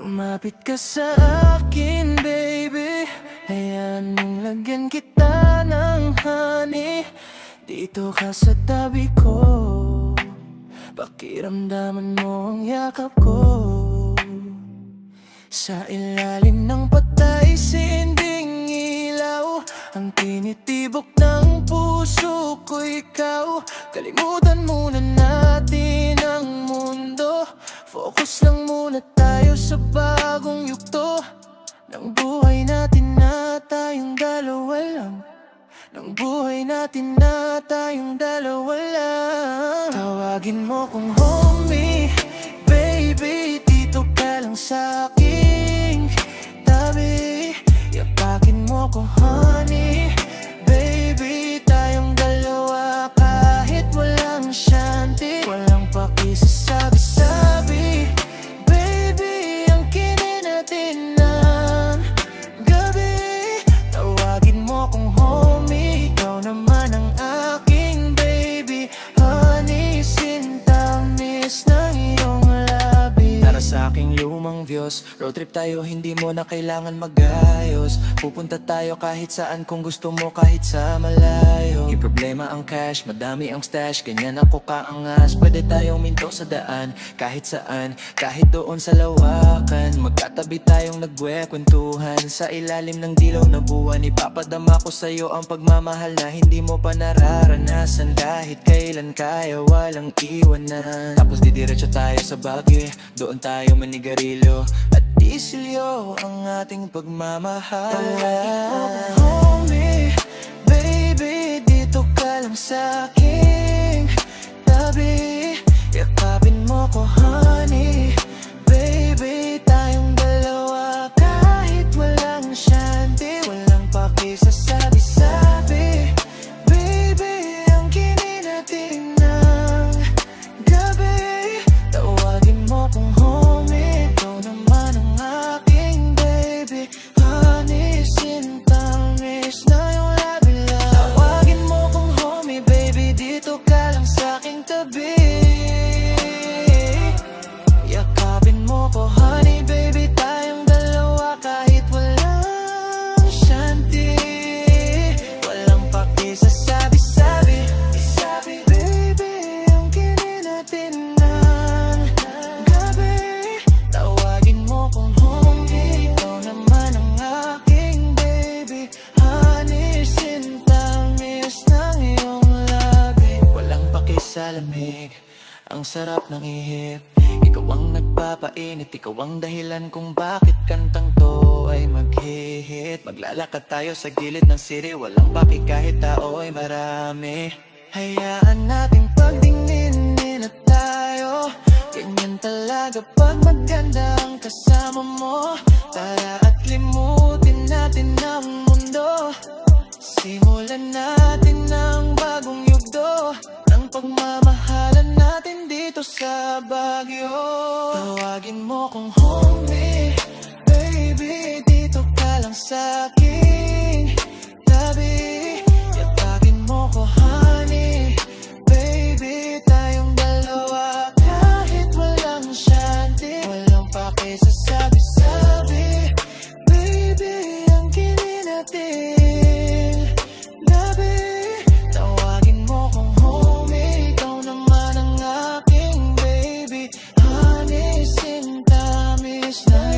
Lumapit ka sa akin, baby. Hayaan mong lagyan kita ng honey. Dito ka sa tabi ko, pakiramdaman mo ang yakap ko. Sa ilalim ng patay sinding ilaw, ang tinitibok ng puso ko ikaw. Kalimutan muna natin ang mundo, focus lang muna tayo sa bagong yugto ng buhay natin na tayong dalawa lang. Ng buhay natin na tayong dalawa lang. Tawagin mo kong homie, baby. Dito ka lang sa aking tabi. Yapakin mo ko honey, baby. Tayong dalawa kahit walang shanty. Walang pakisasabi-sabi, baby. Ang kinin natin ng gabi. Tawagin mo kong homie, ikaw naman ang aking baby. Honey, sintamis ng iyong labi. Tara sa aking lumang views, road trip tayo, hindi mo na kailangan magayos. Pupunta tayo kahit saan kung gusto mo, kahit sa malayo. Di problema ang cash, madami ang stash, ganyan ako kaangas. Pwede tayong minto sa daan, kahit saan, kahit doon sa lawakan. Magkatabi tayong nagwekwentuhan sa ilalim ng dilaw na buwan. Ipapadama ko sa'yo ang pagmamahal na hindi mo pa nararanasan. Kahit kailan kaya walang iwanan. Tapos didiretso tayo sa Baguio, doon tayo manigarilyo at isilyo ang ating pagmamahal. Homie, baby, dito ka lang sa aking tabi. Yakapin mo ko honey, baby. Tayong dalawa kahit walang shanty. Walang pakisasabi-sabi, baby. Ang kinin natin ng gabi. Tawagin mo kong homie, ikaw naman ang aking baby. Honey, sintamis na yung labi lang. Tawagin mo kong homie, baby. Dito ka lang sa aking tabi. Yakapin mo ko honey, baby. Tayong dalawa kahit walang shanty. Walang pakisasabi-sabi, baby. Ang kinin natin ng gabi. Tawagin mo kong homie, ikaw naman ang aking baby. Honey, sintamis ng iyong labi. Walang pakisalamig, ang sarap ng ihip. Ikaw ang nagpapainit, ikaw ang dahilan kung bakit kantang to ay mag-hit. Maglalakad tayo sa gilid ng city, walang paki kahit tao ay marami. Hayaan nating pagdinginin na tayo. Ganyan talaga pag maganda ang kasama mo. Tara at limutin natin ang mundo. Simulan natin ang bagong yugto ng pagmamahalan natin dito sa Baguio. Tawagin mo kong homie, baby. Dito ka lang sa aking tabi. Yapakin mo ko honey, baby. Tayong dalawa kahit walang shanty. Walang pakisasabi-sabi, baby. Ang kinin natin gabi. Tawagin mo kong homie, ikaw naman ang aking baby. Honey, sintamis na